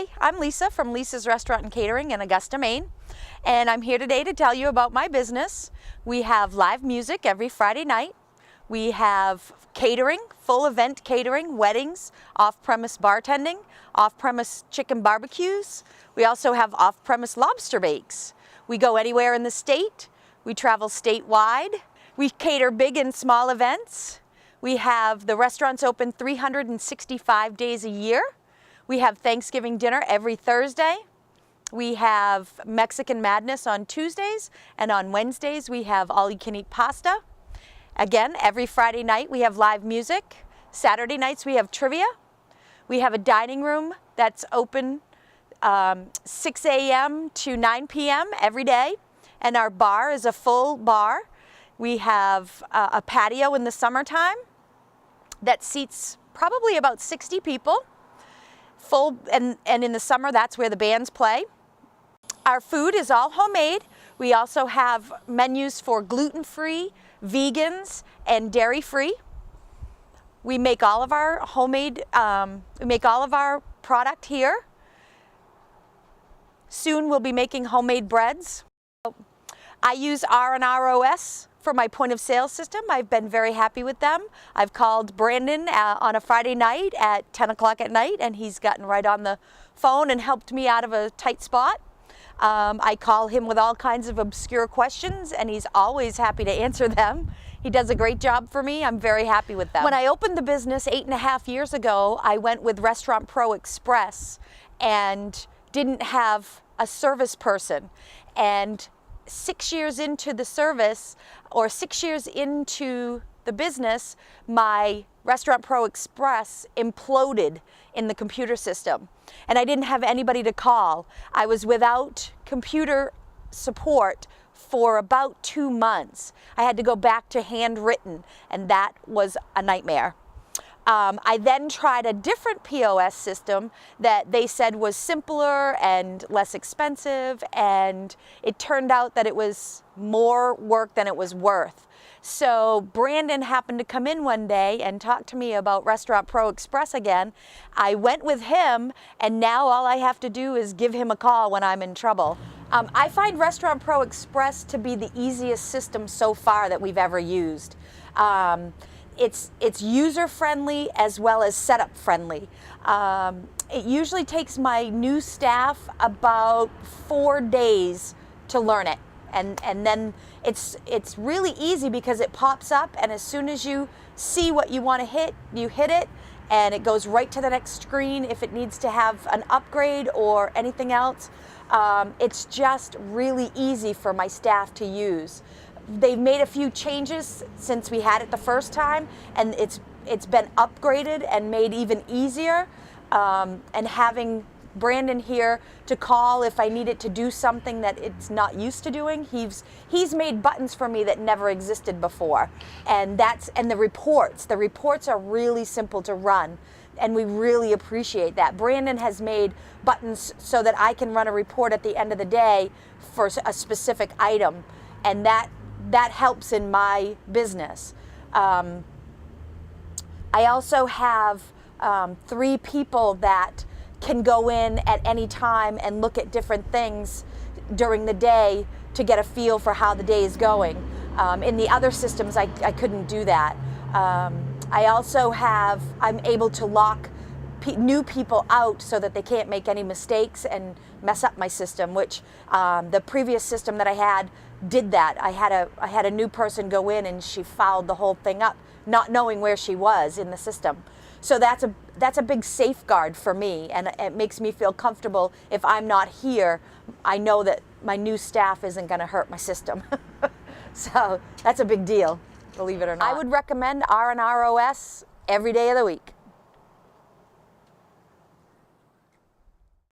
Hi, I'm Lisa from Lisa's Restaurant and Catering in Augusta, Maine, and I'm here today to tell you about my business. We have live music every Friday night. We have catering, full event catering, weddings, off-premise bartending, off-premise chicken barbecues. We also have off-premise lobster bakes. We go anywhere in the state. We travel statewide. We cater big and small events. We have the restaurants open 365 days a year. We have Thanksgiving dinner every Thursday. We have Mexican Madness on Tuesdays, and on Wednesdays we have all-you-can-eat pasta. Again, every Friday night we have live music. Saturday nights we have trivia. We have a dining room that's open 6 a.m. to 9 p.m. every day, and our bar is a full bar. We have a patio in the summertime that seats probably about 60 people. Full, and in the summer, that's where the bands play. Our food is all homemade. We also have menus for gluten-free, vegans, and dairy-free. We make all of our homemade, we make all of our product here. Soon we'll be making homemade breads. I use RNROS for my point of sale system. I've been very happy with them. I've called Brandon on a Friday night at 10 o'clock at night, and he's gotten right on the phone and helped me out of a tight spot. I call him with all kinds of obscure questions, and he's always happy to answer them. He does a great job for me. I'm very happy with them. When I opened the business 8.5 years ago, I went with Restaurant Pro Express and didn't have a service person. And 6 years into the service, or 6 years into the business, my Restaurant Pro Express imploded in the computer system, and I didn't have anybody to call. I was without computer support for about 2 months. I had to go back to handwritten, and that was a nightmare. I then tried a different POS system that they said was simpler and less expensive, and it turned out that it was more work than it was worth. So Brandon happened to come in one day and talk to me about Restaurant Pro Express again. I went with him, and now all I have to do is give him a call when I'm in trouble. I find Restaurant Pro Express to be the easiest system so far that we've ever used. It's user-friendly as well as setup-friendly. It usually takes my new staff about 4 days to learn it. And then it's really easy because it pops up, and as soon as you see what you want to hit, you hit it, and it goes right to the next screen if it needs to have an upgrade or anything else. It's just really easy for my staff to use. They've made a few changes since we had it the first time, and it's been upgraded and made even easier. And having Brandon here to call if I needed to do something that it's not used to doing. He's made buttons for me that never existed before, and the reports. The reports are really simple to run, and we really appreciate that. Brandon has made buttons so that I can run a report at the end of the day for a specific item, and that helps in my business. I also have 3 people that can go in at any time and look at different things during the day to get a feel for how the day is going. In the other systems, I couldn't do that. I also I'm able to lock new people out so that they can't make any mistakes and mess up my system, which the previous system that I had did that. I had a new person go in, and she fouled the whole thing up, not knowing where she was in the system. So that's a big safeguard for me, and it makes me feel comfortable. If I'm not here, I know that my new staff isn't going to hurt my system. So that's a big deal, believe it or not. I would recommend RNROS every day of the week.